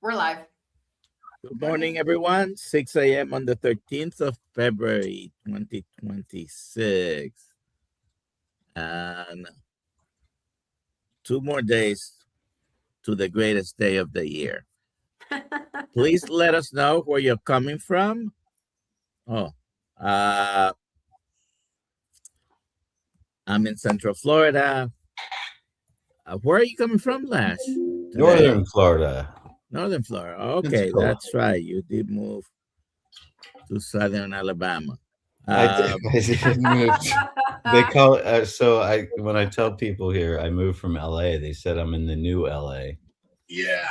We're live. Good morning, everyone. 6 a.m. on the 13th of February, 2026. And 2 more days to the greatest day of the year. Please let us know where you're coming from. I'm in Central Florida. Where are you coming from, Lash? Northern Florida. Northern Florida. Okay, that's right. You did move to Southern Alabama. I did move. They call it, when I tell people here I moved from LA, they said I'm in the new LA. Yeah.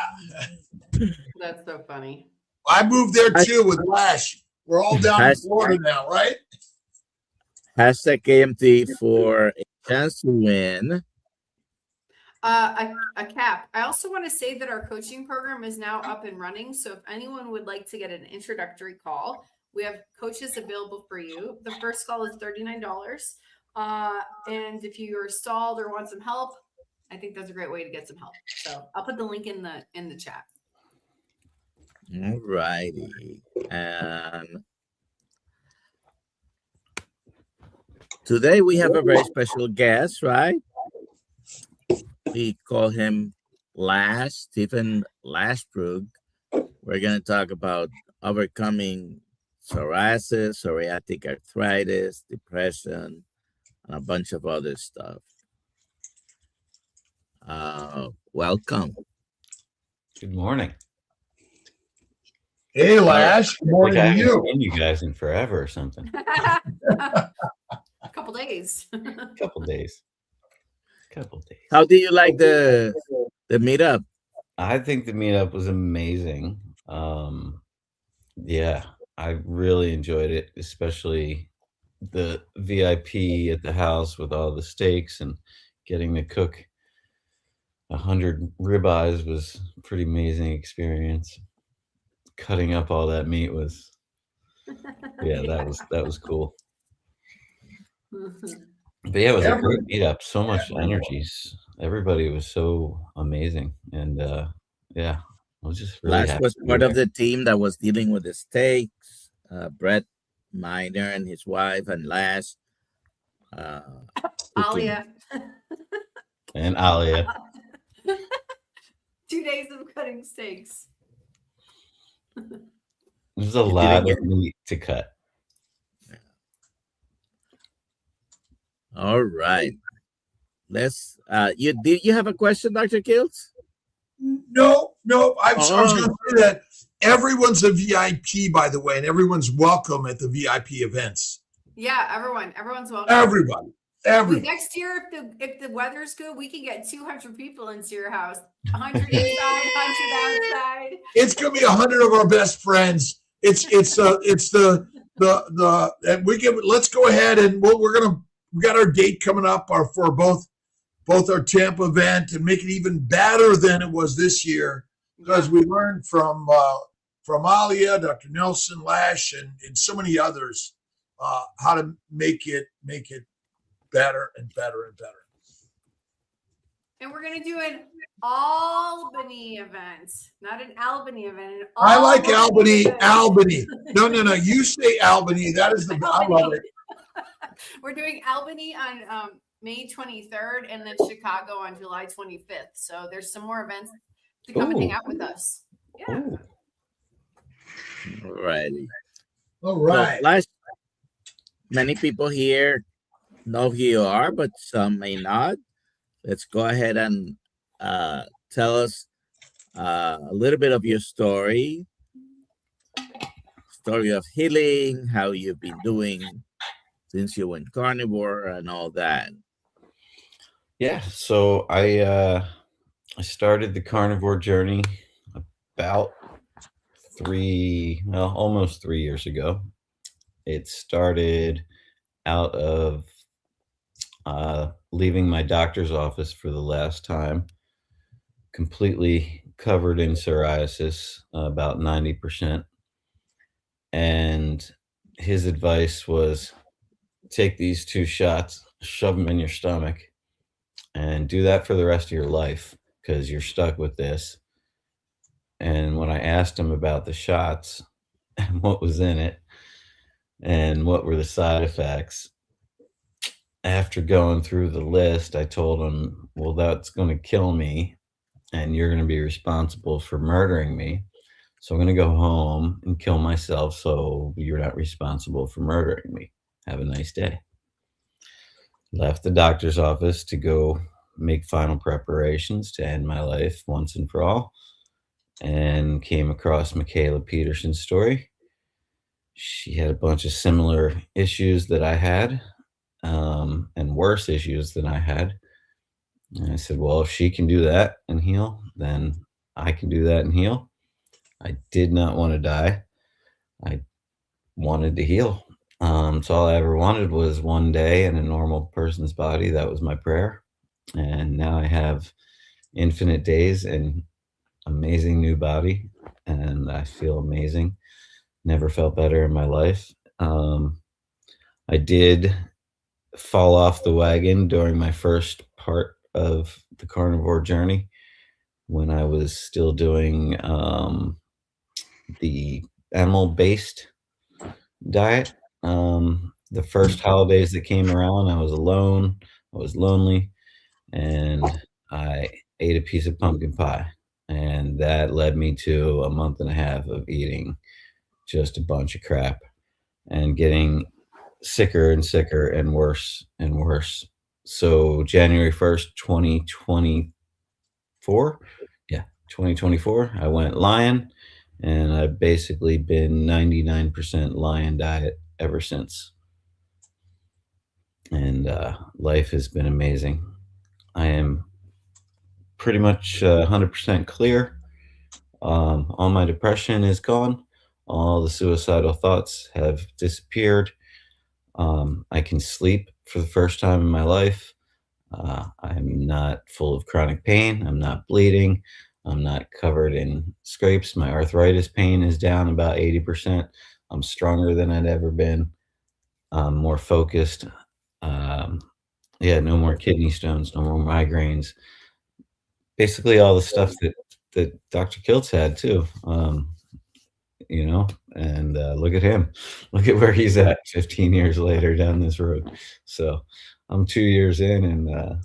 That's so funny. I moved there too with Lash. We're all down in Florida now, right? Hashtag KMT for a chance to win a cap. I also want to say that our coaching program is now up and running. So if anyone would like to get an introductory call, we have coaches available for you. The first call is $39. And if you are stalled or want some help, I think that's a great way to get some help. So I'll put the link in the chat. All righty. And today we have a very special guest, right? We call him Lash, Stephen Lashbrook. We're going to talk about overcoming psoriasis, psoriatic arthritis, depression, and a bunch of other stuff. Welcome. Good morning. Hey, Lash. Good morning to you. I haven't seen you guys in forever or something. A couple days. Couple days. How do you like the meetup? I think the meetup was amazing. Yeah, I really enjoyed it, especially the VIP at the house with all the steaks and getting to cook 100 ribeyes was a pretty amazing experience. Cutting up all that meat was, that was cool. But yeah, it was a great meetup. So much energies. Everybody was so amazing, and I was just really Lash happy was part of the team that was dealing with the steaks. Brett Miner and his wife, and Lash. Alia. And Alia. 2 days of cutting steaks. There's a lot of meat to cut. All right. Let's. You have a question, Dr. Kiltz? No. I was going to say that everyone's a VIP, by the way, and everyone's welcome at the VIP events. Yeah, everyone's welcome. Everybody. Next year, if the weather's good, we can get 200 people into your house. 100 inside, 100 outside. It's going to be 100 of our best friends. Let's go ahead and we got our date coming up for both our Tampa event, and make it even better than it was this year, because we learned from Alia, Dr. Nelson, Lash, and so many others how to make it better and better and better. And we're going to do an Albany event, not an Albany event. I like Albany. No. You say Albany. That is I love it. We're doing Albany on May 23rd, and then Chicago on July 25th. So there's some more events to come and hang out with us. Yeah. All righty. All right. So, Lash, many people here know who you are, but some may not. Let's go ahead and tell us a little bit of your story of healing, how you've been doing since you went carnivore and all that. Yeah, so I started the carnivore journey about almost 3 years ago. It started out of leaving my doctor's office for the last time, completely covered in psoriasis, about 90%. And his advice was, take these 2 shots, shove them in your stomach, and do that for the rest of your life, because you're stuck with this. And when I asked him about the shots and what was in it and what were the side effects, after going through the list, I told him, well, that's going to kill me and you're going to be responsible for murdering me. So I'm going to go home and kill myself so you're not responsible for murdering me. Have a nice day. Left the doctor's office to go make final preparations to end my life once and for all, and came across Michaela Peterson's story. She had a bunch of similar issues that I had, and worse issues than I had. And I said, well, if she can do that and heal, then I can do that and heal. I did not want to die. I wanted to heal. So all I ever wanted was one day in a normal person's body. That was my prayer. And now I have infinite days and amazing new body. And I feel amazing. Never felt better in my life. I did fall off the wagon during my first part of the carnivore journey when I was still doing the animal-based diet. The first holidays that came around, I was alone, I was lonely, and I ate a piece of pumpkin pie. And that led me to a month and a half of eating just a bunch of crap and getting sicker and sicker and worse and worse. So January 1st, 2024, 2024, I went lion, and I've basically been 99% lion diet ever since. And life has been amazing. I am pretty much 100% clear. All my depression is gone. All the suicidal thoughts have disappeared. I can sleep for the first time in my life. I'm not full of chronic pain. I'm not bleeding. I'm not covered in scrapes. My arthritis pain is down about 80%. I'm stronger than I'd ever been. I'm more focused. No more kidney stones, no more migraines. Basically all the stuff that Dr. Kiltz had too. And look at him. Look at where he's at 15 years later down this road. So I'm 2 years in, and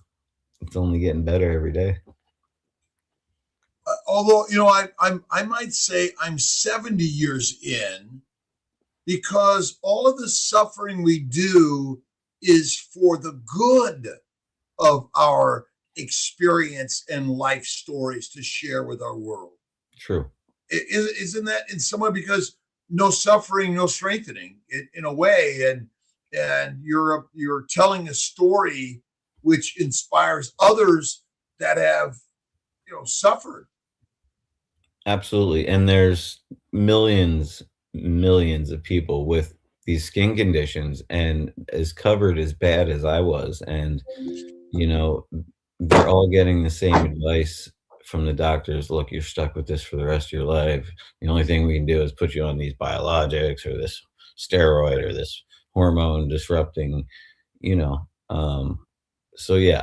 it's only getting better every day. Although, I might say I'm 70 years in, because all of the suffering we do is for the good of our experience and life stories to share with our world. True. Isn't that in some way, because no suffering, no strengthening in a way, and you're telling a story which inspires others that have suffered. Absolutely. And there's millions of people with these skin conditions and as covered as bad as I was, and they're all getting the same advice from the doctors. Look, you're stuck with this for the rest of your life. The only thing we can do is put you on these biologics or this steroid or this hormone disrupting,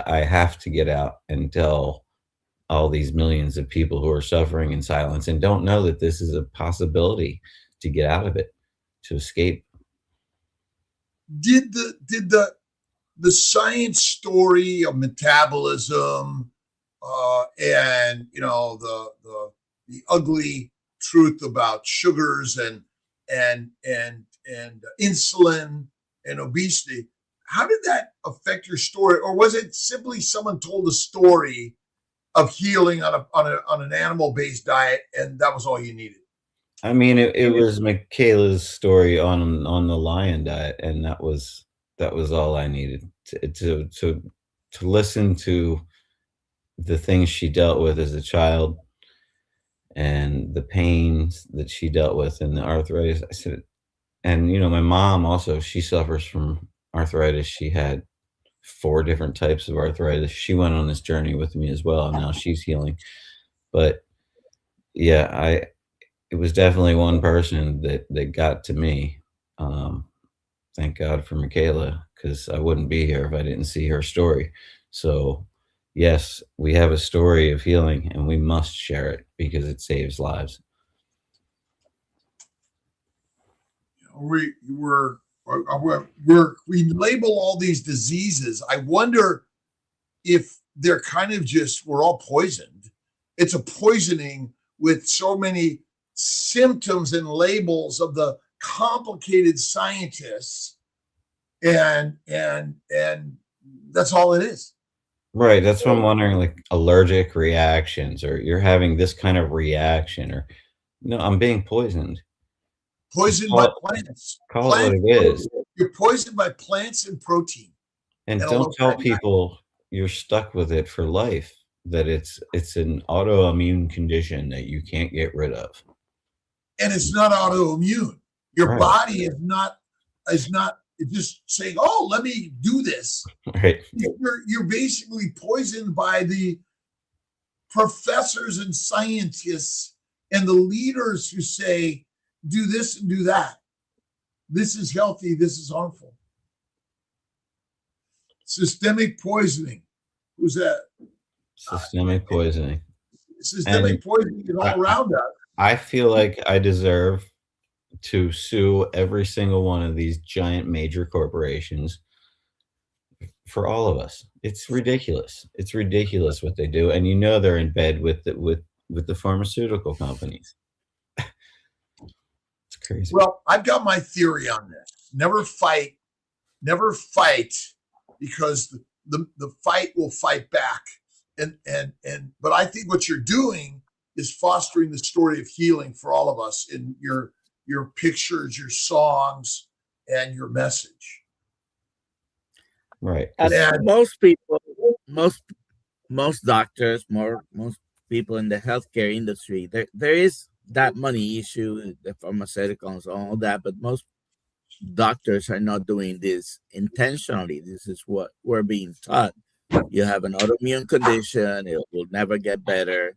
I have to get out and tell all these millions of people who are suffering in silence and don't know that this is a possibility to get out of it, to escape. Did the science story of metabolism and the ugly truth about sugars and insulin and obesity, how did that affect your story? Or was it simply someone told a story of healing on an animal-based diet, and that was all you needed? I mean, it was Michaela's story on the lion diet, and that was all I needed to listen to the things she dealt with as a child and the pains that she dealt with and the arthritis. I said, and my mom also, she suffers from arthritis. She had 4 different types of arthritis. She went on this journey with me as well, and now she's healing. But yeah, it was definitely one person that got to me. Thank God for Michaela, because I wouldn't be here if I didn't see her story. So yes, we have a story of healing and we must share it because it saves lives. We label all these diseases. I wonder if they're kind of just, we're all poisoned. It's a poisoning with so many symptoms and labels of the complicated scientists, and that's all it is. Right. That's what I'm wondering, like allergic reactions, or you're having this kind of reaction, or no, I'm being poisoned. Poisoned by plants. Call it what it is. You're poisoned by plants and protein. And don't tell people you're stuck with it for life, that it's an autoimmune condition that you can't get rid of. And it's not autoimmune. Your body is not just saying, oh, let me do this. Right. You're basically poisoned by the professors and scientists and the leaders who say, do this and do that. This is healthy. This is harmful. Systemic poisoning. Who's that? Systemic poisoning. Systemic poisoning is all around us. I feel like I deserve to sue every single one of these giant major corporations for all of us. It's ridiculous. It's ridiculous what they do. And you know they're in bed with the pharmaceutical companies. It's crazy. Well, I've got my theory on this. Never fight, because the fight will fight back. But I think what you're doing is fostering the story of healing for all of us in your pictures, your songs, and your message. Right. And most people, most doctors, most people in the healthcare industry, there is that money issue, the pharmaceuticals, all that, but most doctors are not doing this intentionally. This is what we're being taught. You have an autoimmune condition, it will never get better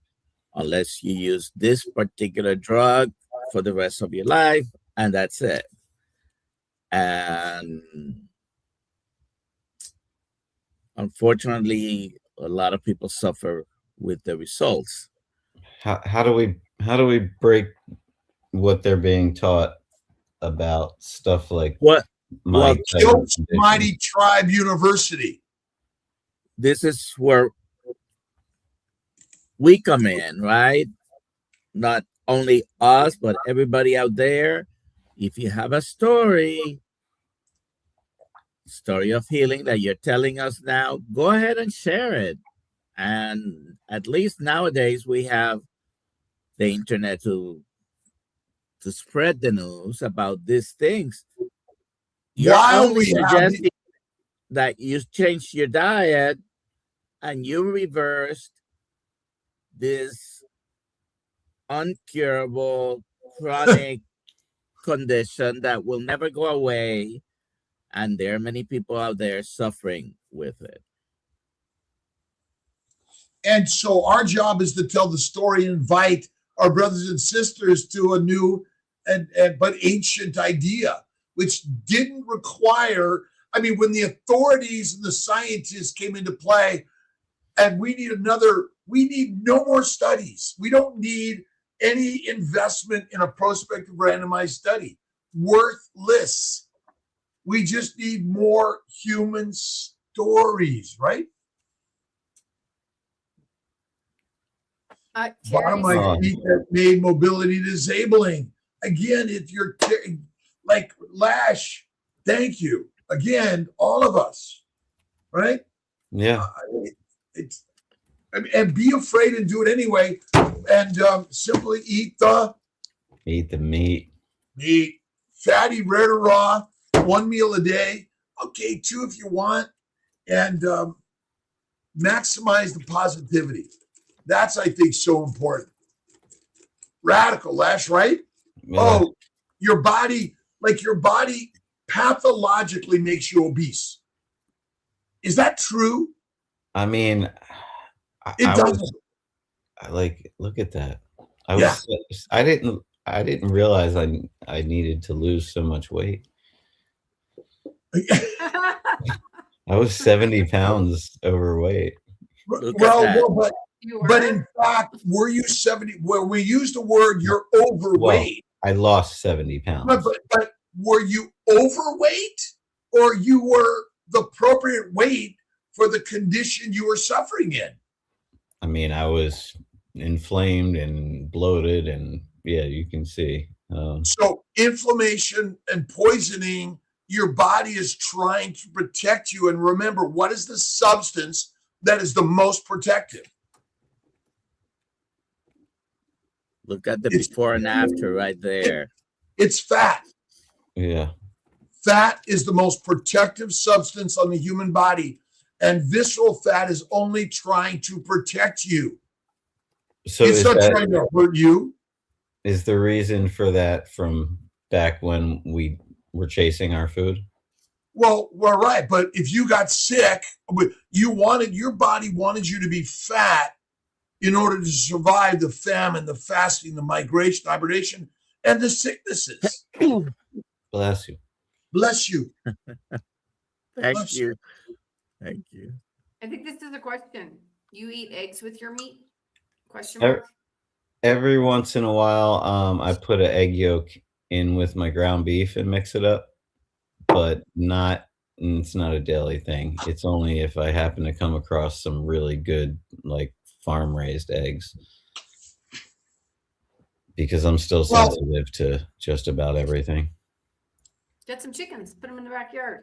unless you use this particular drug for the rest of your life, and that's it. And unfortunately, a lot of people suffer with the results. How do we break what they're being taught about stuff like Kiltz Mighty Tribe University? This is where we come in, right? Not only us, but everybody out there. If you have a story of healing that you're telling us now, go ahead and share it. And at least nowadays we have the internet to spread the news about these things. You're only suggesting that you change your diet and you reversed this uncurable chronic condition that will never go away, and there are many people out there suffering with it. And so our job is to tell the story and invite our brothers and sisters to a new but ancient idea, which didn't require, when the authorities and the scientists came into play, and we need no more studies. We don't need any investment in a prospective randomized study. Worthless. We just need more human stories, right? Bottom line, feet that made mobility disabling. Again, if you're like Lash, thank you. Again, all of us, right? Yeah. And be afraid and do it anyway. And simply eat the meat. Fatty, rare to raw, 1 meal a day. Okay, 2 if you want. And maximize the positivity. That's, I think, so important. Radical, Lash, right? Yeah. Oh, your body pathologically makes you obese. Is that true? It doesn't. Look at that. I didn't realize I needed to lose so much weight. I was 70 pounds overweight. Look at Well, that. no, You but were? in fact, were you 70? Well, we use the word you're overweight. I lost 70 pounds. But were you overweight, or you were the appropriate weight for the condition you were suffering in? I mean, I was inflamed and bloated, and yeah, you can see. So inflammation and poisoning, your body is trying to protect you. And remember, what is the substance that is the most protective? Look at the It's- before and after right there. It's fat. Yeah. Fat is the most protective substance on the human body. And visceral fat is only trying to protect you. So It's not trying to hurt you. is the reason for that from back when we were chasing our food? Well, right. But if you got sick, your body wanted you to be fat in order to survive the famine, the fasting, the migration, hibernation, and the sicknesses. Bless you. Bless you. Thank you. Thank you. I think this is a question. You eat eggs with your meat? Question Every, mark. every once in a while, I put an egg yolk in with my ground beef and mix it up, but it's not a daily thing. It's only if I happen to come across some really good, like, farm raised eggs, because I'm still sensitive to just about everything. Get some chickens. Put them in the backyard.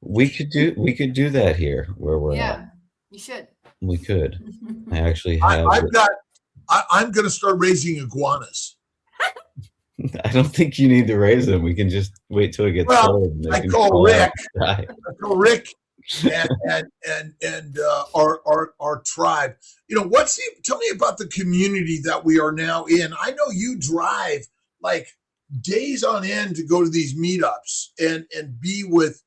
We could do that here where we're Yeah, at. you should. We could. I actually have. I'm going to start raising iguanas. I don't think you need to raise them. We can just wait till it gets old. And I call Rick and our tribe. Tell me about the community that we are now in. I know you drive like days on end to go to these meetups and be with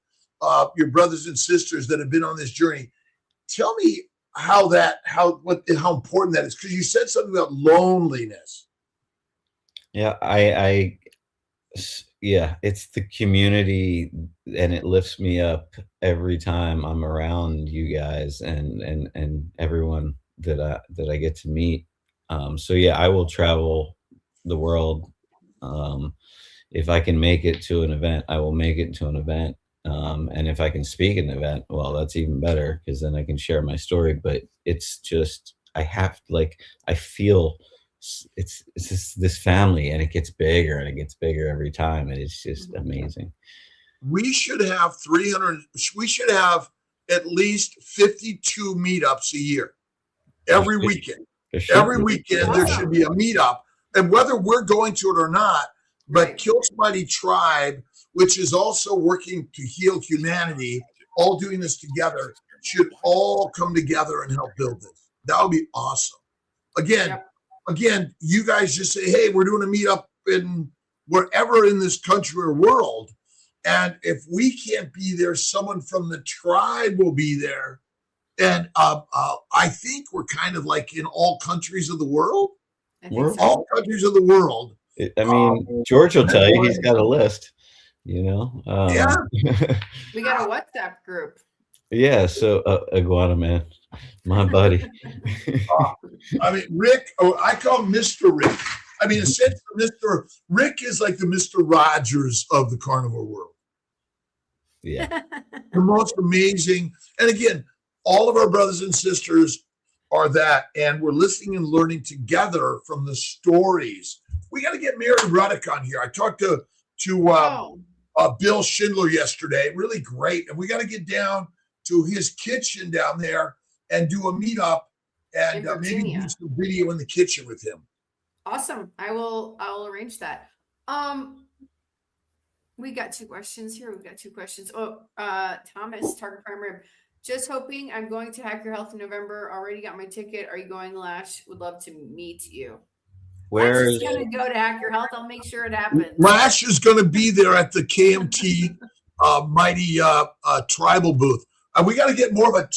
your brothers and sisters that have been on this journey. Tell me how important that is, because you said something about loneliness. Yeah, yeah, it's the community, and it lifts me up every time I'm around you guys and everyone that I get to meet. So yeah, I will travel the world. If I can make it to an event, I will make it to an event. And if I can speak at an event, well, that's even better, because then I can share my story. But it's just, I feel it's just this family, and it gets bigger and it gets bigger every time. And it's just amazing. We should have at least 52 meetups a year. Every weekend. Every weekend there should be a meetup. And whether we're going to it or not, but Kiltz Mighty Tribe, which is also working to heal humanity, all doing this together, should all come together and help build this. That would be awesome. Again, you guys just say, hey, we're doing a meetup in wherever in this country or world. And if we can't be there, someone from the tribe will be there. And I think we're kind of like in all countries of the world. All countries of the world. I mean, George will tell you, he's got a list, Yeah. We got a WhatsApp group. Yeah, so Iguana Man, my buddy. I mean, Rick, I call him Mr. Rick. I mean, essentially, Mr. Rick is like the Mr. Rogers of the carnivore world. Yeah. The most amazing. And again, all of our brothers and sisters are that, and we're listening and learning together from the stories. We got to get Mary Ruddick on here. I talked to Bill Schindler yesterday. Really great. And we got to get down to his kitchen down there and do a meetup and maybe do some video in the kitchen with him. Awesome. I'll arrange that. We got two questions here. Thomas, target prime rib. Just hoping. I'm going to Hack Your Health in November. Already got my ticket. Are you going, Lash? Would love to meet you. Where is going to go to Hack Your Health? I'll make sure it happens. Lash is going to be there at the KMT Mighty Tribal booth. We got to get more of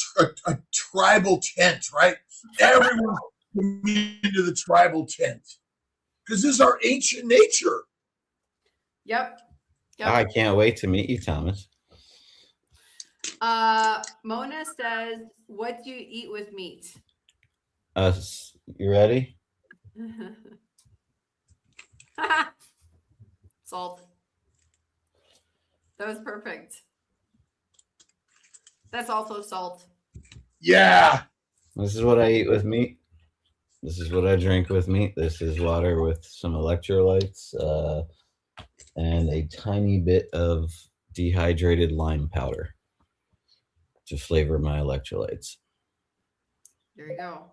a tribal tent, right? Everyone can meet into the tribal tent, because this is our ancient nature. Yep. I can't wait to meet you, Thomas. Mona says, what do you eat with meat? You ready? Salt. That was perfect. That's also salt. Yeah. This is what I eat with meat. This is what I drink with meat. This is water with some electrolytes and a tiny bit of dehydrated lime powder to flavor my electrolytes. There you go.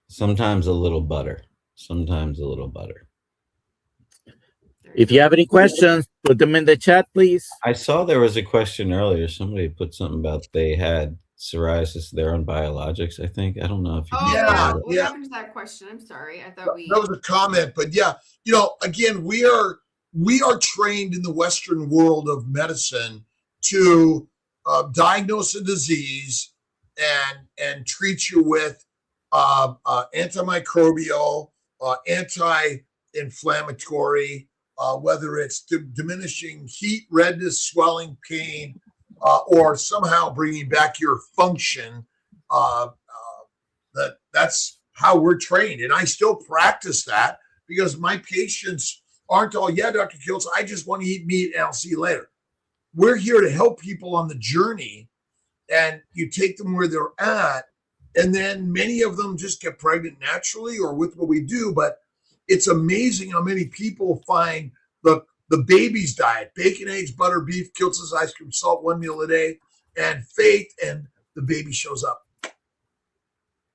Sometimes a little butter. Sometimes a little butter. If you have any questions, put them in the chat, please. I saw there was a question earlier. Somebody put something about they had psoriasis. They're on biologics, I think. I don't know if you Oh, can yeah. say What happened to that question? I'm sorry. I thought we. That was a comment, but yeah, again, we are trained in the Western world of medicine to diagnose a disease and treat you with antimicrobial, anti-inflammatory, whether it's diminishing heat, redness, swelling, pain, or somehow bringing back your function. That's how we're trained. And I still practice that because my patients aren't all, yeah, Dr. Kiltz, I just want to eat meat and I'll see you later. We're here to help people on the journey, and you take them where they're at. And then many of them just get pregnant naturally or with what we do. But it's amazing how many people find the baby's diet, bacon, eggs, butter, beef, Kiltz's ice cream, salt, 1 meal a day, and faith, and the baby shows up.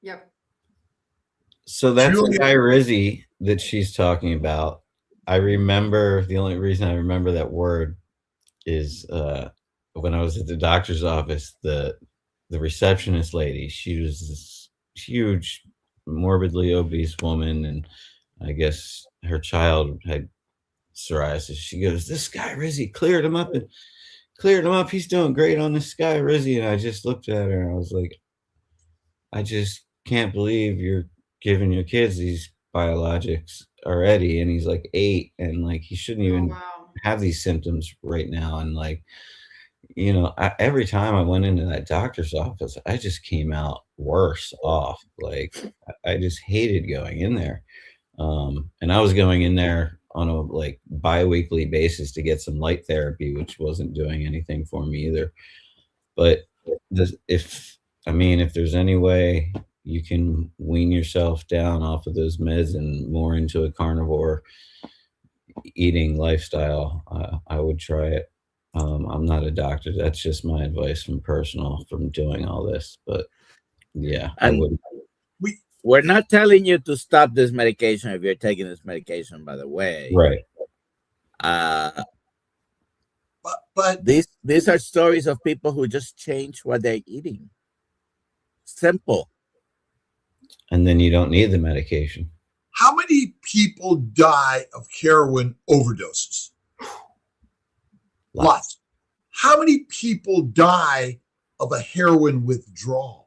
Yep. So that's the guy Rizzy that she's talking about. I remember, the only reason I remember that word is when I was at the doctor's office, the receptionist lady, she was this huge, morbidly obese woman, and I guess her child had psoriasis. She goes, this guy Rizzy cleared him up. He's doing great on this guy Rizzy. And I just looked at her and I was like, I just can't believe you're giving your kids these biologics already. And he's like 8, and like he shouldn't even have these symptoms right now. And like, every time I went into that doctor's office, I just came out worse off. Like I just hated going in there. And I was going in there on a like bi-weekly basis to get some light therapy, which wasn't doing anything for me either. But if there's any way you can wean yourself down off of those meds and more into a carnivore eating lifestyle, I would try it. I'm not a doctor. That's just my advice from doing all this. But yeah, I would. We're not telling you to stop this medication if you're taking this medication, by the way. Right. But these are stories of people who just change what they're eating. Simple. And then you don't need the medication. How many people die of heroin overdoses? Lots. How many people die of a heroin withdrawal?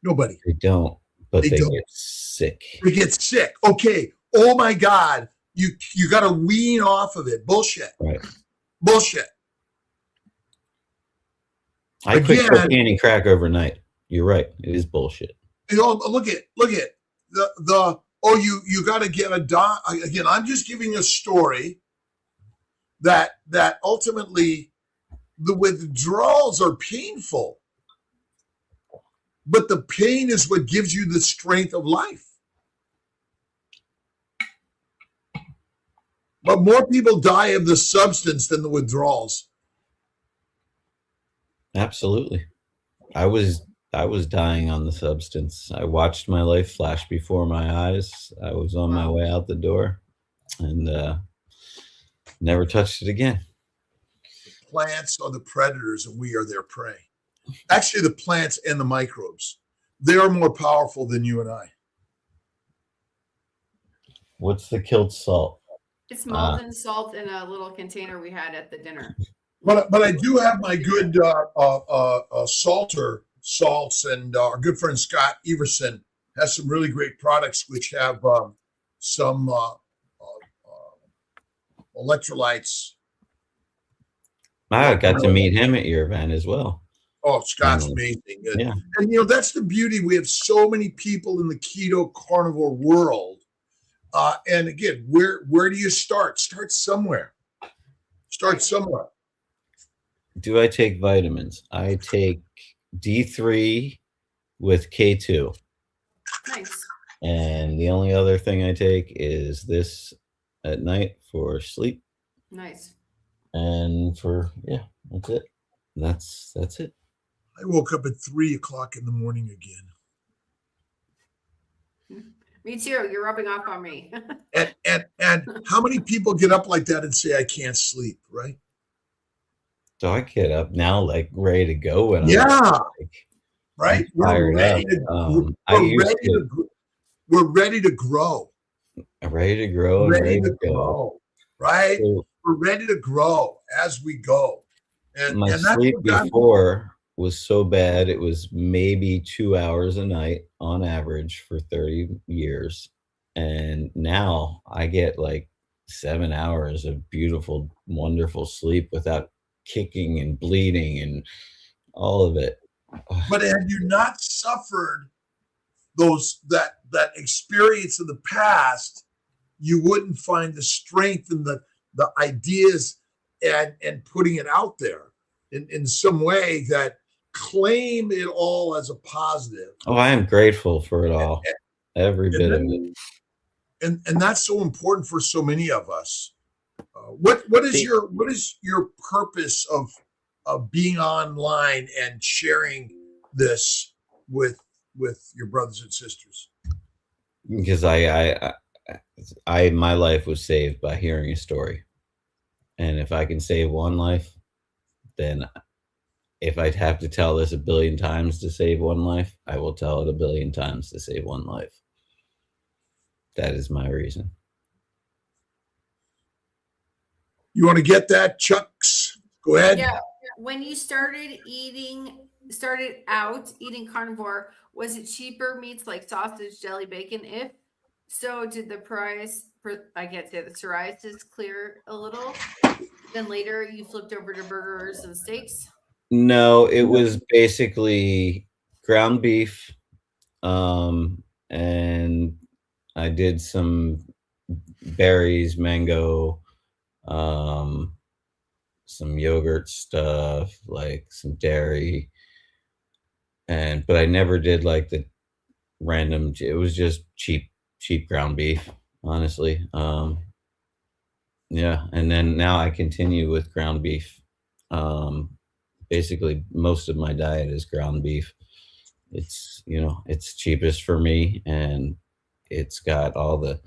Nobody. They don't, but they don't. Get sick. They get sick. Okay. Oh my God. You got to wean off of it. Bullshit. Right. Bullshit. I quit cocaine and crack overnight. You're right. It is bullshit. Look at you got to get a doc. Again, I'm just giving a story that ultimately the withdrawals are painful, but the pain is what gives you the strength of life. But more people die of the substance than the withdrawals. Absolutely. I was dying on the substance. I watched my life flash before my eyes. I was on my way out the door and never touched it again. Plants are the predators and we are their prey. Actually, the plants and the microbes, they are more powerful than you and I. What's the Kiltz salt? It's molten salt in a little container we had at the dinner. But I do have my good salts, and our good friend Scott Everson has some really great products which have some electrolytes I got to meet him at your event as well. Oh, Scott's amazing. Yeah. And that's the beauty. We have so many people in the keto carnivore world. And again, where do you start? Start somewhere. Start somewhere. Do I take vitamins? I take D3 with K2. Nice. And the only other thing I take is this at night for sleep. Nice. And that's it. That's it. I woke up at 3 o'clock in the morning again. Me too. You're rubbing off on me. And how many people get up like that and say, I can't sleep, right? So I get up now, like ready to go. When right. We're ready to grow. Ready to grow. Ready to grow. Right. So, we're ready to grow as we go. And my sleep before was so bad. It was maybe 2 hours a night on average for 30 years. And now I get like 7 hours of beautiful, wonderful sleep without kicking and bleeding and all of it. But had you not suffered that experience of the past, you wouldn't find the strength and the ideas and putting it out there in some way that claim it all as a positive. Oh, I am grateful for it all. Every bit of it. And that's so important for so many of us. What is your purpose of being online and sharing this with your brothers and sisters? Because my life was saved by hearing a story, and if I can save one life, then if I'd have to tell this 1 billion times to save one life, I will tell it 1 billion times to save one life. That is my reason. You want to get that, Chucks? Go ahead. Yeah. When you started out eating carnivore, was it cheaper meats like sausage, jelly, bacon? If so, did the price for, I can't say the psoriasis clear a little? Then later you flipped over to burgers and steaks? No, it was basically ground beef. And I did some berries, mango, some yogurt stuff, like some dairy. But I never did like the random, it was just cheap ground beef, honestly. Yeah. And then now I continue with ground beef. Basically most of my diet is ground beef. It's, it's cheapest for me, and it's got all the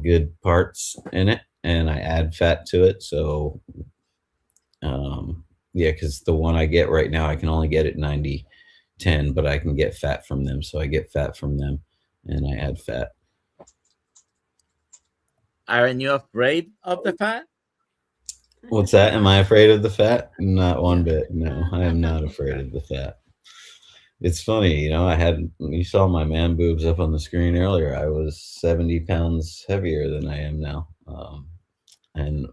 good parts in it, and I add fat to it. So, because the one I get right now, I can only get it 90-10, but I can get fat from them. So I get fat from them and I add fat. Aren't you afraid of the fat? What's that? Am I afraid of the fat? Not one bit. No, I am not afraid of the fat. It's funny, you saw my man boobs up on the screen earlier. I was 70 pounds heavier than I am now. And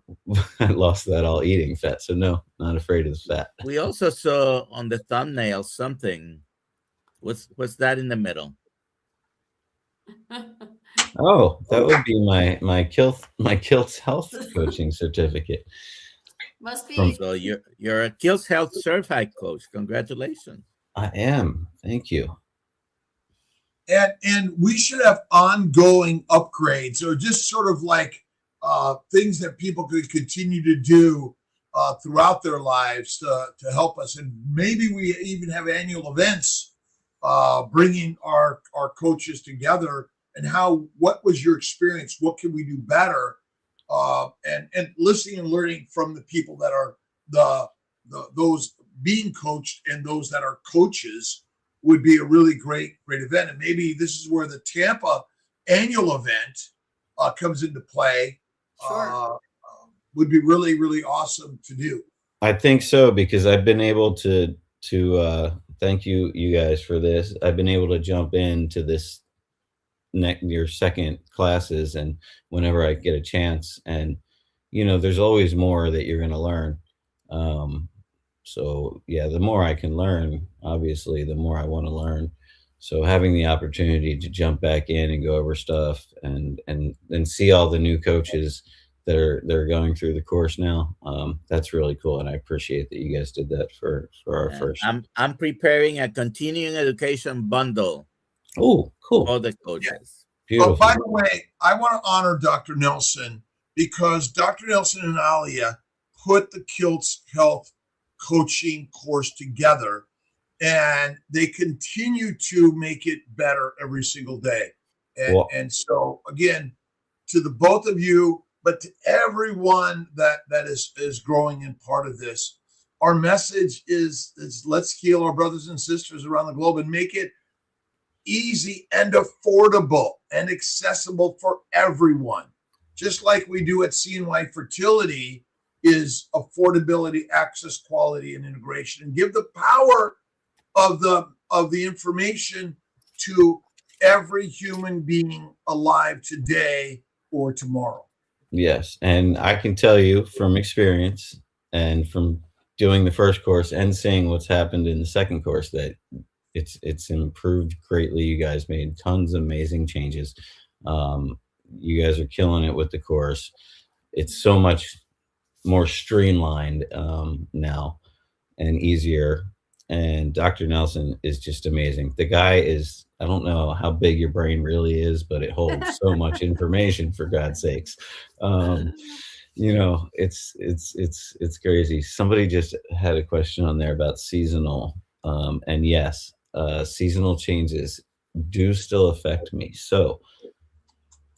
I lost that all eating fat. So no, not afraid of the fat. We also saw on the thumbnail something. What's that in the middle? Oh, that would be my Kiltz health coaching certificate. Must be. So you're a Kiltz Health certified coach. Congratulations. I am. Thank you. And we should have ongoing upgrades, or just sort of like things that people could continue to do throughout their lives to help us. And maybe we even have annual events bringing our coaches together. And what was your experience? What can we do better? And listening and learning from the people that are those being coached and those that are coaches would be a really great event. And maybe this is where the Tampa annual event comes into play. Sure. Would be really, really awesome to do. I think so, because I've been able to thank you guys for this. I've been able to jump into this your second classes, and whenever I get a chance, and there's always more that you're going to learn. So yeah, the more I can learn, obviously, the more I want to learn. So having the opportunity to jump back in and go over stuff and see all the new coaches that are going through the course now, that's really cool, and I appreciate that you guys did that for our first. I'm preparing a continuing education bundle. Oh, cool! All the coaches. Beautiful. But by the way, I want to honor Dr. Nelson because Dr. Nelson and Alia put the Kiltz Health coaching course together, and they continue to make it better every single day. And so again, to the both of you, but to everyone that is growing and part of this, our message is let's heal our brothers and sisters around the globe and make it easy and affordable and accessible for everyone. Just like we do at CNY Fertility is affordability, access, quality, and integration, and give the power of the information to every human being alive today or tomorrow. Yes, and I can tell you from experience and from doing the first course and seeing what's happened in the second course that it's improved greatly. You guys made tons of amazing changes. You guys are killing it with the course. It's so much more streamlined now and easier. And Dr. Nelson is just amazing. The guy is, I don't know how big your brain really is, but it holds so much information, for God's sakes. You know, it's crazy. Somebody just had a question on there about seasonal. And yes, seasonal changes do still affect me. So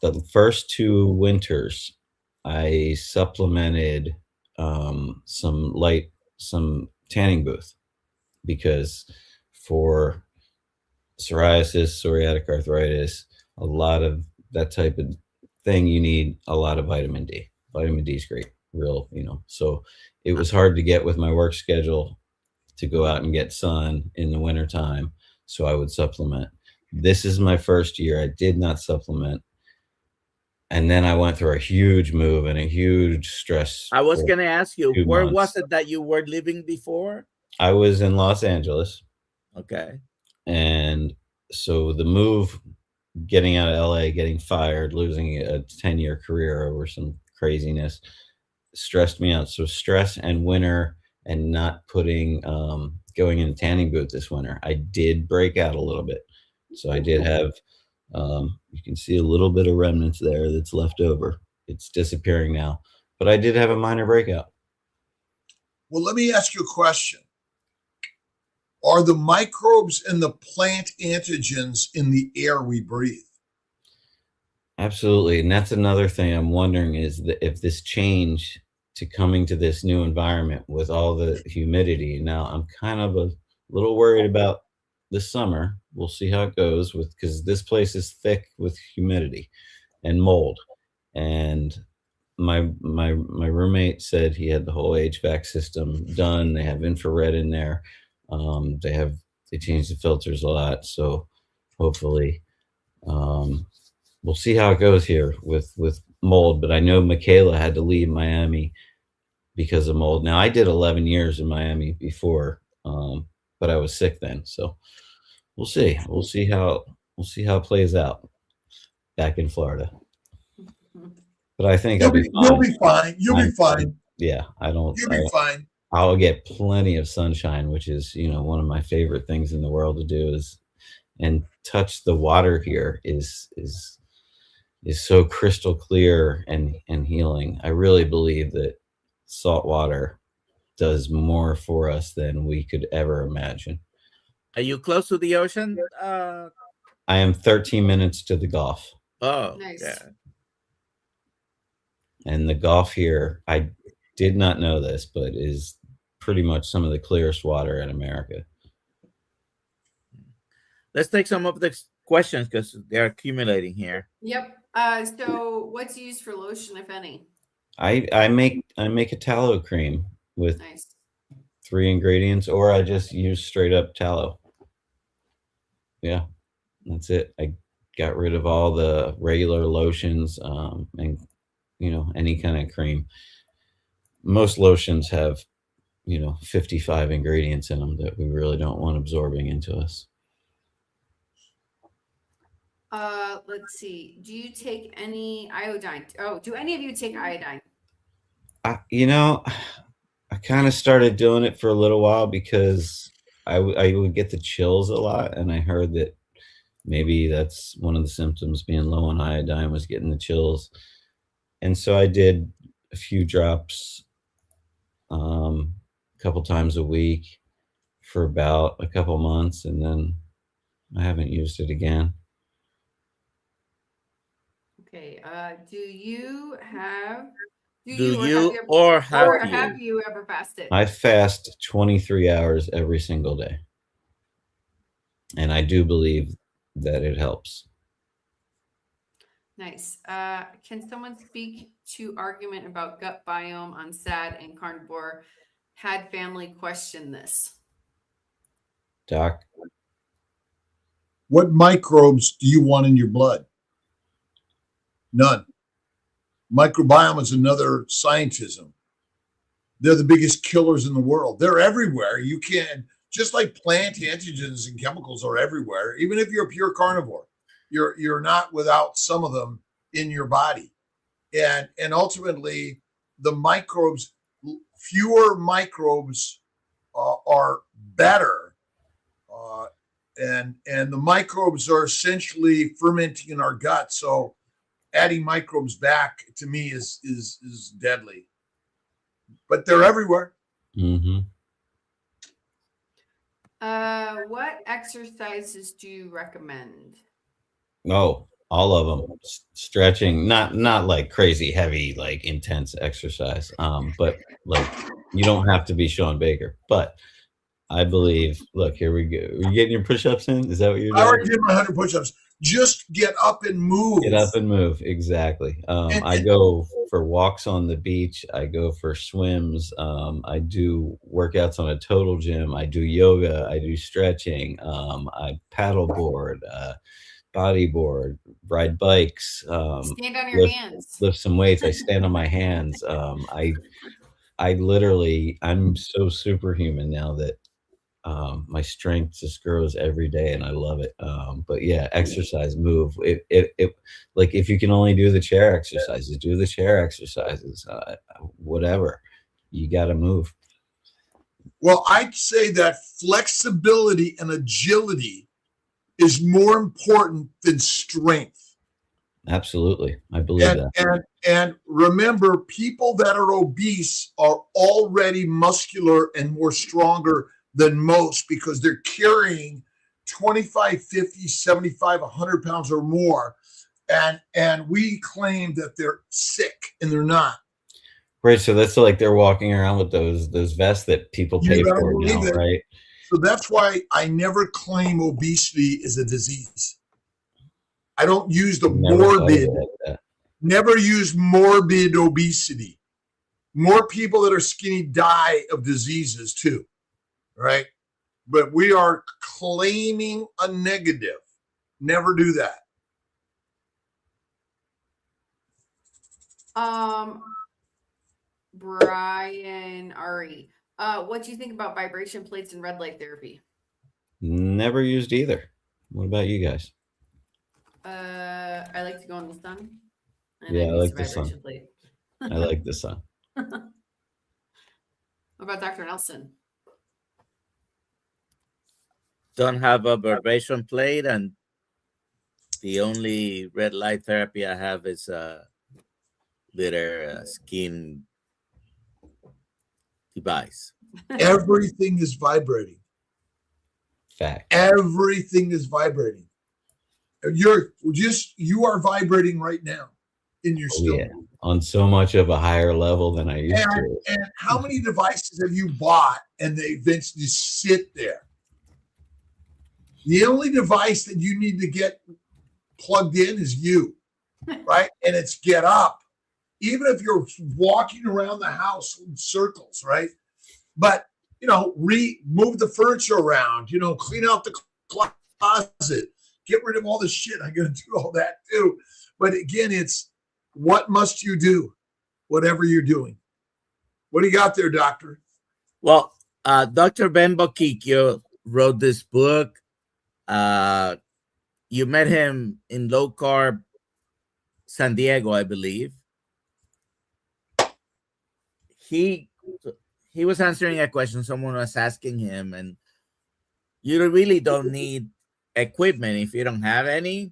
the first 2 winters, I supplemented some tanning booth, because for psoriasis, psoriatic arthritis, a lot of that type of thing, you need a lot of vitamin D. Vitamin D is great, real, you know. So it was hard to get with my work schedule to go out and get sun in the wintertime. So I would supplement. This is my first year. I did not supplement. And then I went through a huge move and a huge stress. I was going to ask you, where months. was it that you were living before? I was in Los Angeles. Okay. And so the move, getting out of LA, getting fired, losing a 10-year career over some craziness, stressed me out. So stress and winter and not putting, going in a tanning booth this winter, I did break out a little bit. So I did have, you can see a little bit of remnants there that's left over. It's disappearing now, but I did have a minor breakout. Well, let me ask you a question. Are the microbes and the plant antigens in the air we breathe? Absolutely. And that's another thing I'm wondering is that if this change to coming to this new environment with all the humidity, now I'm kind of a little worried about this summer. We'll see how it goes because this place is thick with humidity and mold. And my roommate said he had the whole HVAC system done. They have infrared in there. They changed the filters a lot. So hopefully, we'll see how it goes here with mold. But I know Michaela had to leave Miami because of mold. Now I did 11 years in Miami before, but I was sick then. So we'll see. We'll see how it plays out back in Florida. But I think I'll be fine. You'll be fine. You'll be fine. Yeah, You'll be fine. I'll get plenty of sunshine, which is, one of my favorite things in the world to do and touch the water here is so crystal clear and healing. I really believe that salt water does more for us than we could ever imagine. Are you close to the ocean? I am 13 minutes to the Gulf. Oh, Nice. yeah. And the Gulf here, I did not know this, but is pretty much some of the clearest water in America. Let's take some of the questions because they're accumulating here. Yep. So what's used for lotion, if any? I make a tallow cream with Nice. 3 ingredients, or I just use straight up tallow. Yeah, that's it. I got rid of all the regular lotions and any kind of cream. Most lotions have 55 ingredients in them that we really don't want absorbing into us. Let's see. Do you take any iodine? Oh, do any of you take iodine? I kind of started doing it for a little while because I would get the chills a lot, and I heard that maybe that's one of the symptoms, being low on iodine, was getting the chills. And so I did a few drops a couple times a week for about a couple months, and then I haven't used it again. Okay. Do you have you ever fasted? I fast 23 hours every single day, and I do believe that it helps. Nice. Can someone speak to argument about gut biome on SAD and carnivore? Had family question this. Doc? What microbes do you want in your blood? None. Microbiome is another scientism. They're the biggest killers in the world. They're everywhere. You can, just like plant antigens and chemicals are everywhere. Even if you're a pure carnivore, you're not without some of them in your body. And ultimately, the microbes, fewer microbes are better. And the microbes are essentially fermenting in our gut. So adding microbes back, to me, is deadly. But they're everywhere. Mm-hmm. What exercises do you recommend? Oh, all of them. Stretching, not like crazy heavy, like intense exercise. But like, you don't have to be Sean Baker. But I believe, look, here we go. Are you getting your push-ups in? Is that what you're doing? I already did my 100 push-ups. Just get up and move. Get up and move. Exactly. I go for walks on the beach. I go for swims. I do workouts on a total gym. I do yoga. I do stretching. I paddleboard, bodyboard, ride bikes. Stand on your hands. Lift some weights. I stand on my hands. I literally, I'm so superhuman now that my strength just grows every day, and I love it. But yeah, exercise, move. It like, if you can only do the chair exercises, do the chair exercises. Whatever, you got to move. Well, I'd say that flexibility and agility is more important than strength. Absolutely, I believe that. And remember, people that are obese are already muscular and more stronger than most, because they're carrying 25, 50, 75, 100 pounds or more. And we claim that they're sick, and they're not. Right. So that's like they're walking around with those vests that people pay for now, right? So that's why I never claim obesity is a disease. I don't use the morbid, never use morbid obesity. More people that are skinny die of diseases too. Right? But we are claiming a negative. Never do that. Brian Ari, what do you think about vibration plates and red light therapy? Never used either. What about you guys? I like to go in the sun. And yeah, I like the sun. Plate. I like the sun. What about Dr. Nelson? Don't have a vibration plate, and the only red light therapy I have is a little skin device. Everything is vibrating. Fact. Everything is vibrating. You are vibrating right now in your stomach. Yeah, on so much of a higher level than I used to. And how many devices have you bought and they eventually sit there? The only device that you need to get plugged in is you, right? And it's get up. Even if you're walking around the house in circles, right? But, move the furniture around, clean out the closet, get rid of all the shit. I'm going to do all that too. But again, it's what must you do, whatever you're doing. What do you got there, doctor? Well, Dr. Ben Boquicchio wrote this book. You met him in low carb San Diego, I believe. He was answering a question someone was asking him, and you really don't need equipment if you don't have any.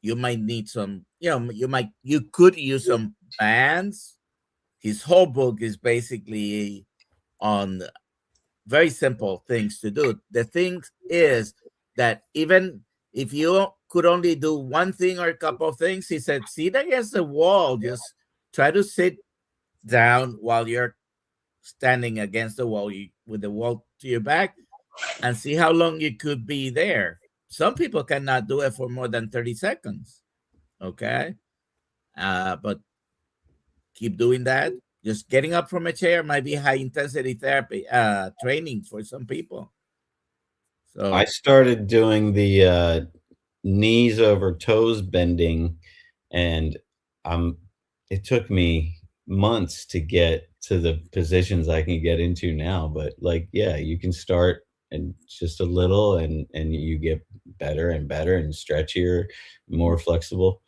You might need some, you could use some bands. His whole book is basically on very simple things to do. The thing is that even if you could only do one thing or a couple of things, he said, sit against the wall. Just try to sit down while you're standing against the wall with the wall to your back and see how long you could be there. Some people cannot do it for more than 30 seconds. Okay. But keep doing that. Just getting up from a chair might be high intensity therapy training for some people. So I started doing the knees over toes bending, and it took me months to get to the positions I can get into now. But like, yeah, you can start and just a little, and you get better and better and stretchier, more flexible.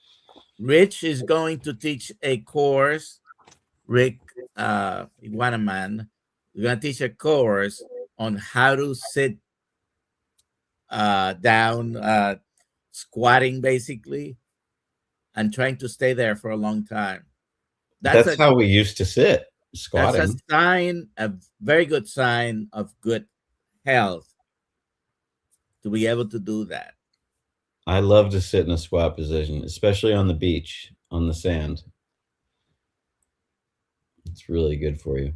Rich is going to teach a course. Rick Iguanaman, we're going to teach a course on how to sit down, squatting basically, and trying to stay there for a long time. That's how we used to sit, squatting. That's a sign, a very good sign of good health to be able to do that. I love to sit in a squat position, especially on the beach, on the sand. It's really good for you.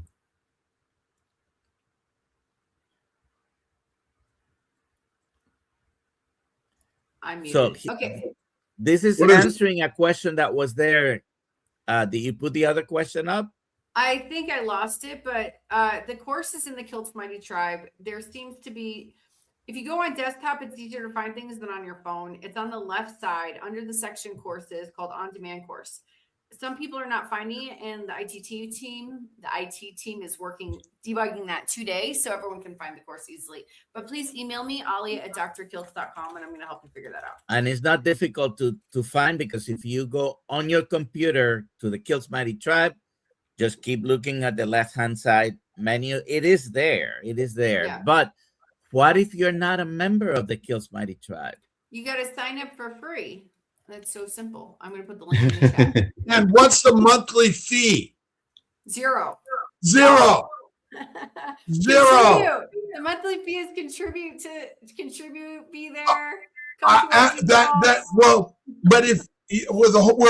I'm muted. So Okay. this is answering a question that was there. Did you put the other question up? I think I lost it, but the course is in the Kiltz Mighty Tribe. There seems to be, if you go on desktop, it's easier to find things than on your phone. It's on the left side under the section courses called On Demand Course. Some people are not finding it, and the IT team is working, debugging that today so everyone can find the course easily. But please email me, alia@drkiltz.com, and I'm going to help you figure that out. And it's not difficult to find, because if you go on your computer to the Kiltz Mighty Tribe, just keep looking at the left-hand side menu. It is there. It is there. Yeah. But what if you're not a member of the Kiltz Mighty Tribe? You got to sign up for free. That's so simple. I'm going to put the link in the chat. And what's the monthly fee? Zero. Zero. The monthly fee is contribute, be there. But if with the whole,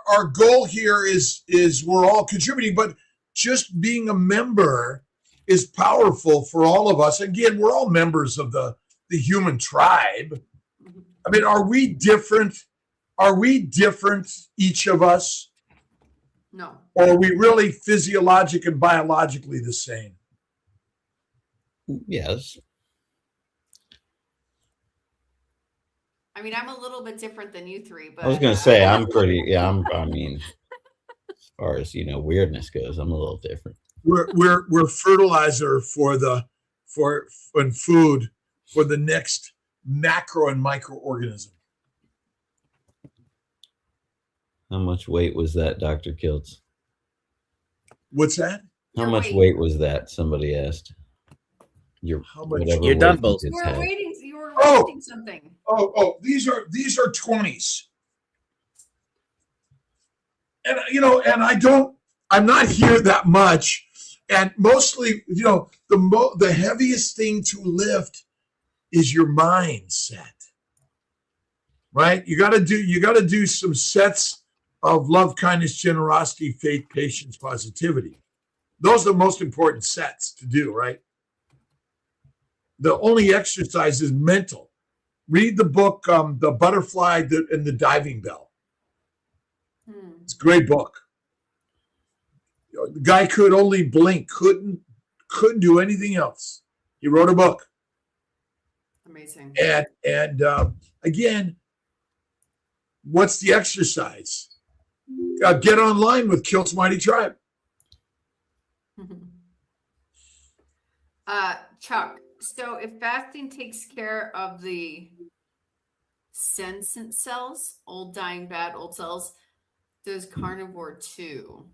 our goal here is we're all contributing, but just being a member is powerful for all of us. Again, we're all members of the human tribe. I mean, are we different? Are we different, each of us? No. Or are we really physiologically and biologically the same? Yes. I mean, I'm a little bit different than you three, but I was going to say, I'm pretty, I mean, as far as, weirdness goes, I'm a little different. We're fertilizer for food for the next macro and microorganism. How much weight was that, Dr. Kiltz? What's that? How much weight was that? Somebody asked. Your dumbbells. You were waiting something. These are 20s. And I'm not here that much. And mostly, the heaviest thing to lift is your mindset. Right? You got to do some sets of love, kindness, generosity, faith, patience, positivity. Those are the most important sets to do, right? The only exercise is mental. Read the book, The Butterfly and the Diving Bell. It's a great book. The guy could only blink, couldn't do anything else. He wrote a book. Amazing. And again, what's the exercise? Get online with Kiltz Mighty Tribe. Chuck, so if fasting takes care of the senescent cells, old dying bad old cells, does carnivore too?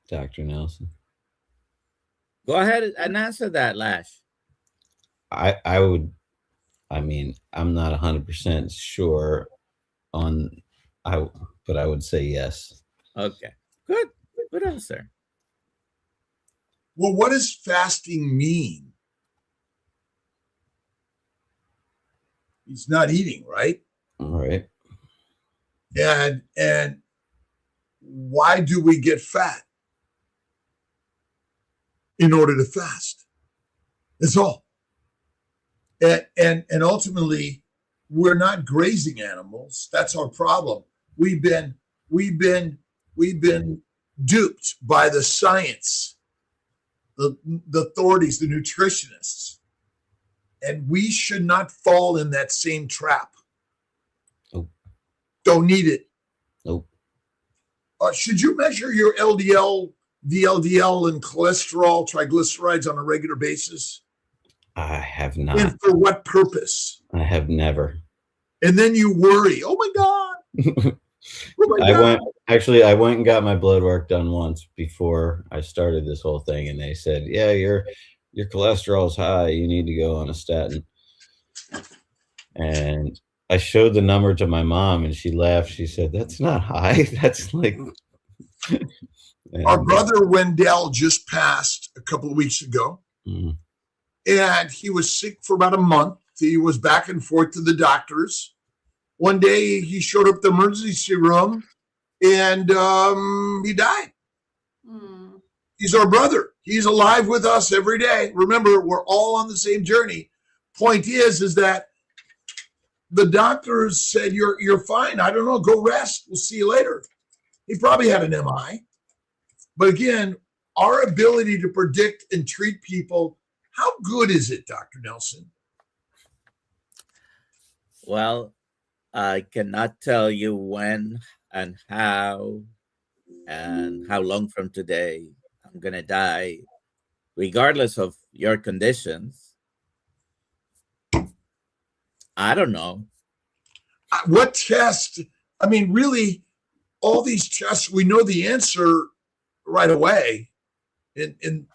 Dr. Nelson. Go ahead and answer that, Lash. I would, I mean, I'm not 100% sure on, but I would say yes. Okay, good answer. Well, what does fasting mean? He's not eating, right? All right. And why do we get fat? In order to fast. That's all. And ultimately, we're not grazing animals. That's our problem. We've been duped by the science, the authorities, the nutritionists. And we should not fall in that same trap. Nope. Don't need it. Nope. Should you measure your LDL, VLDL, and cholesterol, triglycerides on a regular basis? I have not. And for what purpose? I have never. And then you worry, oh my God. Oh my God. I went and got my blood work done once before I started this whole thing. And they said, yeah, your cholesterol is high. You need to go on a statin. And I showed the number to my mom and she laughed. She said, that's not high. That's like. Our brother Wendell just passed a couple of weeks ago. Mm. And he was sick for about a month. He was back and forth to the doctors. One day he showed up at the emergency room and he died. Mm. He's our brother. He's alive with us every day. Remember, we're all on the same journey. Point is that the doctors said, you're fine. I don't know. Go rest. We'll see you later. He probably had an MI. But again, our ability to predict and treat people, how good is it, Dr. Nelson? Well, I cannot tell you when and how long from today I'm going to die, regardless of your conditions. I don't know. What test? I mean, really, all these tests, we know the answer right away. And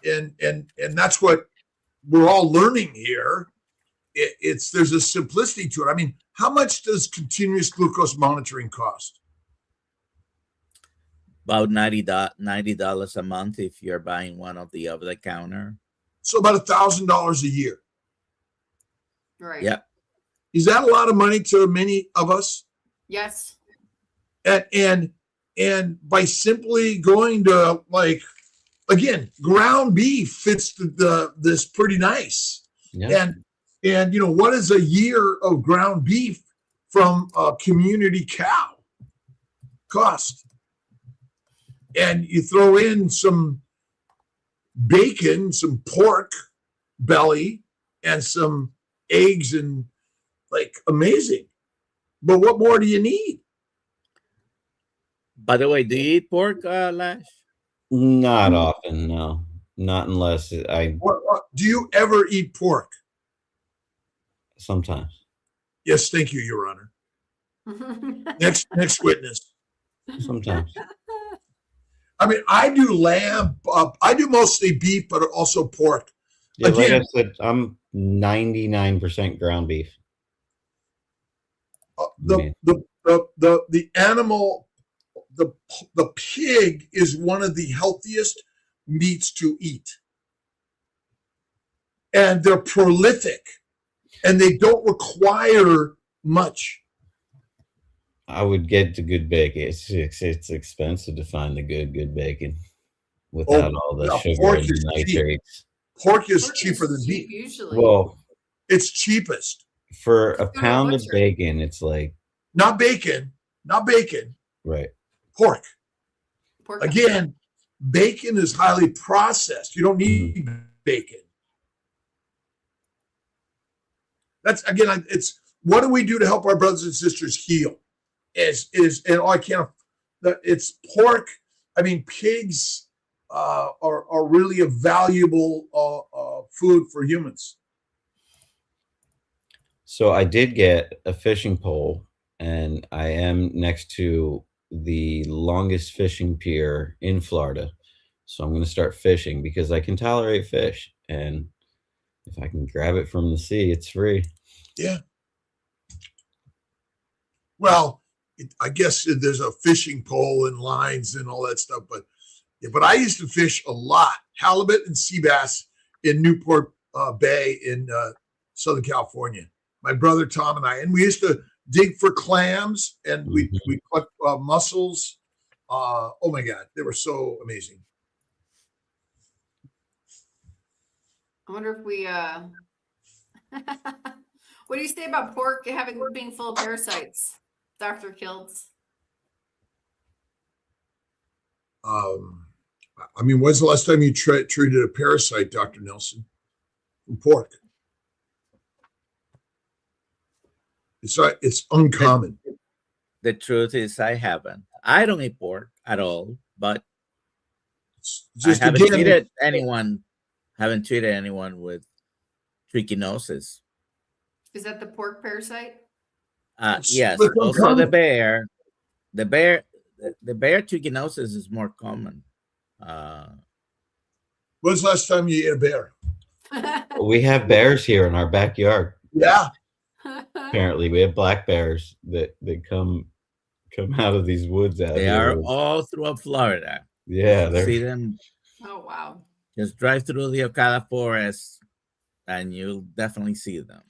that's what we're all learning here. There's a simplicity to it. I mean, how much does continuous glucose monitoring cost? About $90 a month if you're buying one of the over the counter. So about $1,000 a year. Right. Yeah. Is that a lot of money to many of us? Yes. And by simply going to, like, again, ground beef fits this pretty nice. Yeah. And you know, what is a year of ground beef from a community cow cost? And you throw in some bacon, some pork belly, and some eggs, and like, amazing. But what more do you need? By the way, do you eat pork, Lash? Not often, no. Not unless What, do you ever eat pork? Sometimes. Yes, thank you, Your Honor. Next witness. Sometimes. I mean, I do lamb. I do mostly beef, but also pork. Yeah, Again, like I said, I'm 99% ground beef. The animal, the pig is one of the healthiest meats to eat, and they're prolific, and they don't require much. I would get the good bacon. It's expensive to find the good bacon without all the sugar and the nitrates. Pork is cheaper than beef. Usually. Well, it's cheapest. For a pound of bacon, it's like not bacon, right. Pork. Again, bacon is highly processed. You don't need bacon. That's, again, it's what do we do to help our brothers and sisters heal? And I can't. It's pork I mean, pigs are really a valuable food for humans. So I did get a fishing pole, and I am next to the longest fishing pier in Florida. So I'm going to start fishing because I can tolerate fish. And if I can grab it from the sea, it's free. Yeah. Well, I guess there's a fishing pole and lines and all that stuff, but I used to fish a lot, halibut and sea bass in Newport Bay in Southern California. My brother Tom and I, and we used to dig for clams, and we collect mussels. Oh my God, they were so amazing. I wonder if we what do you say about pork being full of parasites, Dr. Kiltz? I mean, when's the last time you treated a parasite, Dr. Nelson? From pork. It's uncommon. The truth is, I haven't. I don't eat pork at all, but Just I haven't again, treated anyone. Haven't treated anyone with trichinosis. Is that the pork parasite? Yes. Look, Also, uncommon. the bear trichinosis is more common. When's the last time you ate a bear? We have bears here in our backyard. Yeah. Apparently, we have black bears that come out of these woods out They here. are all throughout Florida. Yeah, You they're see them. Oh wow. Just drive through the Ocala forest, and you'll definitely see them.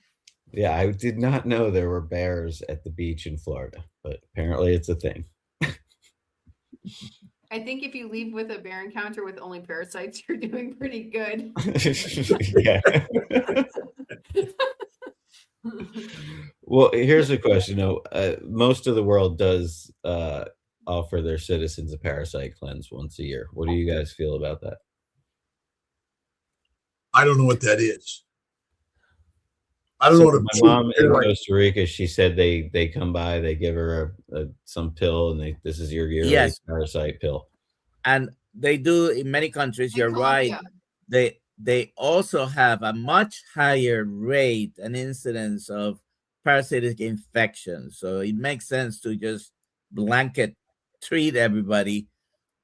yeah. I did not know there were bears at the beach in Florida, but apparently it's a thing. I think if you leave with a bear encounter with only parasites, you're doing pretty good. Yeah. Well, here's a question. Though, most of the world does offer their citizens a parasite cleanse once a year. What do you guys feel about that? I don't know what that is. I don't know what My mom in Costa Rica, she said they come by, they give her some pill, and this is your yearly parasite pill. And they do in many countries. You're right. They also have a much higher rate and incidence of parasitic infections. So it makes sense to just blanket treat everybody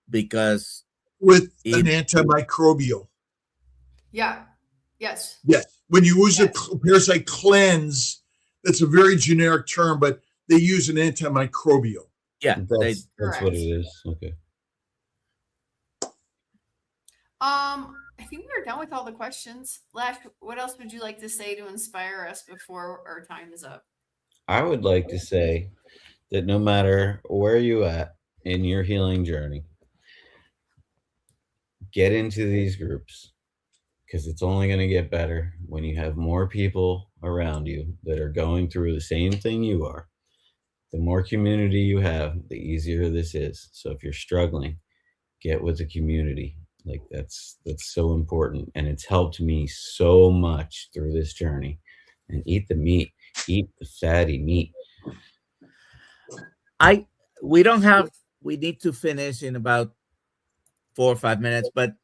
because with an antimicrobial. Yeah. Yes. Yes. When you use a parasite cleanse, that's a very generic term, but they use an antimicrobial. Yeah, that's what it is. Okay. I think we're done with all the questions. Lash, what else would you like to say to inspire us before our time is up? I would like to say that no matter where you at in your healing journey, get into these groups, because it's only going to get better when you have more people around you that are going through the same thing you are. The more community you have, the easier this is. So if you're struggling, get with the community. Like that's so important, and it's helped me so much through this journey. And eat the meat, eat the fatty meat. We need to finish in about 4 or 5 minutes, but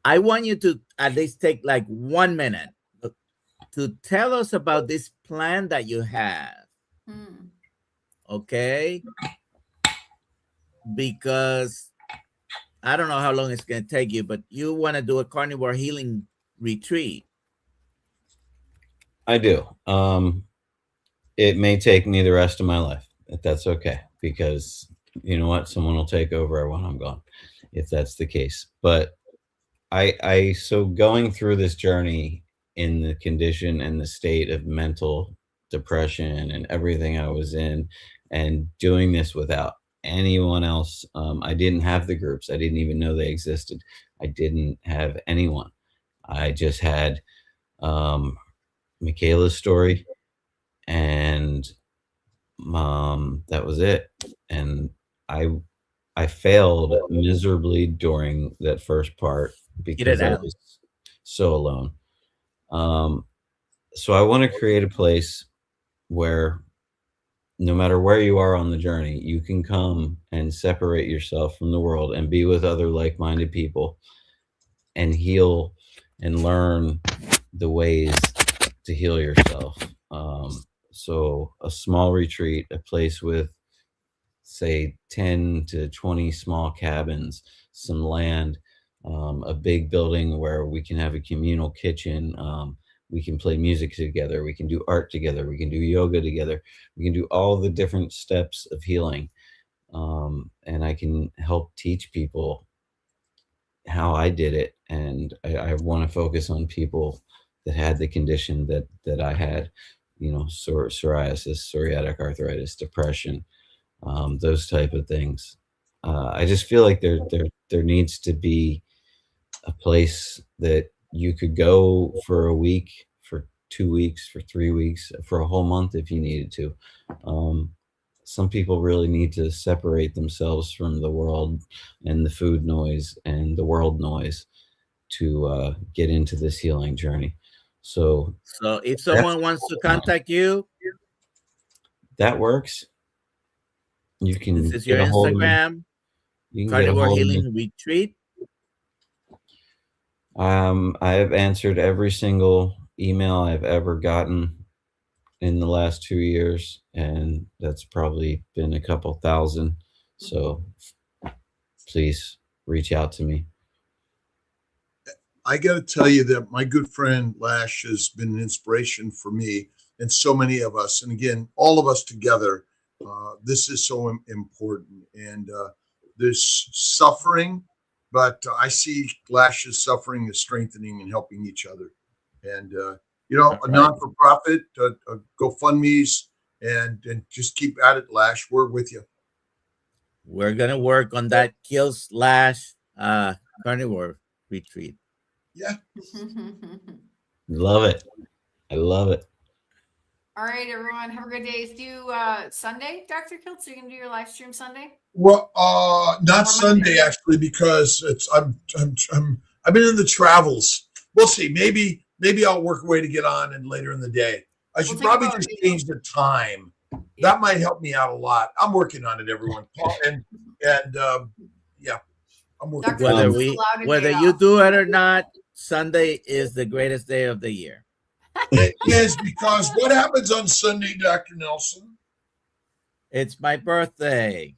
I want you to at least take like 1 minute to tell us about this plan that you have. Okay? Because I don't know how long it's going to take you, but you want to do a carnivore healing retreat. I do. It may take me the rest of my life, if that's okay, because you know what? Someone will take over when I'm gone, if that's the case. But so going through this journey in the condition and the state of mental depression and everything I was in, and doing this without anyone else. I didn't have the groups. I didn't even know they existed. I didn't have anyone. I just had Michaela's story, and that was it. And I failed miserably during that first part because I was so alone. So I want to create a place where no matter where you are on the journey, you can come and separate yourself from the world and be with other like-minded people and heal and learn the ways to heal yourself. So a small retreat, a place with, say, 10 to 20 small cabins, some land, a big building where we can have a communal kitchen. We can play music together. We can do art together. We can do yoga together. We can do all the different steps of healing. And I can help teach people how I did it. And I want to focus on people that had the condition that I had, you know, psoriasis, psoriatic arthritis, depression, those type of things. I just feel like there needs to be a place that you could go for a week, for 2 weeks, for 3 weeks, for a whole month if you needed to. Some people really need to separate themselves from the world and the food noise and the world noise to get into this healing journey. So if someone wants to contact you, that works. You can this is your get a hold of me. Instagram, You can get a Carnivore hold of me. Healing Retreat. I have answered every single email I've ever gotten in the last 2 years, and that's probably been a couple thousand. So please reach out to me. I got to tell you that my good friend Lash has been an inspiration for me and so many of us. And again, all of us together, this is so important. And there's suffering, but I see Lash's suffering as strengthening and helping each other. And, you know, a non-for-profit, GoFundMe's, and just keep at it, Lash. We're with you. We're going to work on that Kiltz Lash Carnivore Retreat. Yeah. Love it. I love it. All right, everyone. Have a good day. See you Sunday, Dr. Kiltz. Are you going to do your live stream Sunday? Well, not Sunday actually, because I've been in the travels. We'll see. Maybe I'll work a way to get on and later in the day. I should probably just change the time. Yeah. That might help me out a lot. I'm working on it, everyone. And yeah, I'm working. Whether you do it or not, Sunday is the greatest day of the year. It is, because what happens on Sunday, Dr. Nelson? It's my birthday.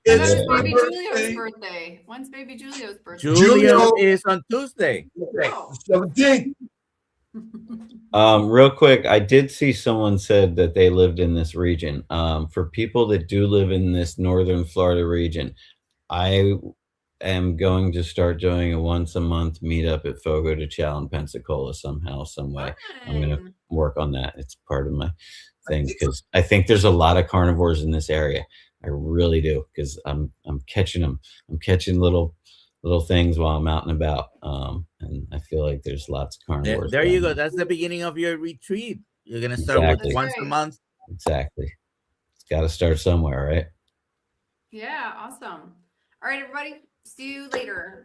It's baby Julio's birthday. When's baby Julio's birthday? Julio is on Tuesday. Oh. 17th. Real quick, I did see someone said that they lived in this region. For people that do live in this northern Florida region, I am going to start doing a once-a-month meetup at Fogo de Chao in Pensacola somehow, some way. I'm going to work on that. It's part of my thing, because I think there's a lot of carnivores in this area. I really do, because I'm catching them. I'm catching little things while I'm out and about, and I feel like there's lots of carnivores. There you go. That's the beginning of your retreat. You're gonna start with once a month. Exactly. It's got to start somewhere, right? Yeah, awesome. All right, everybody. See you later.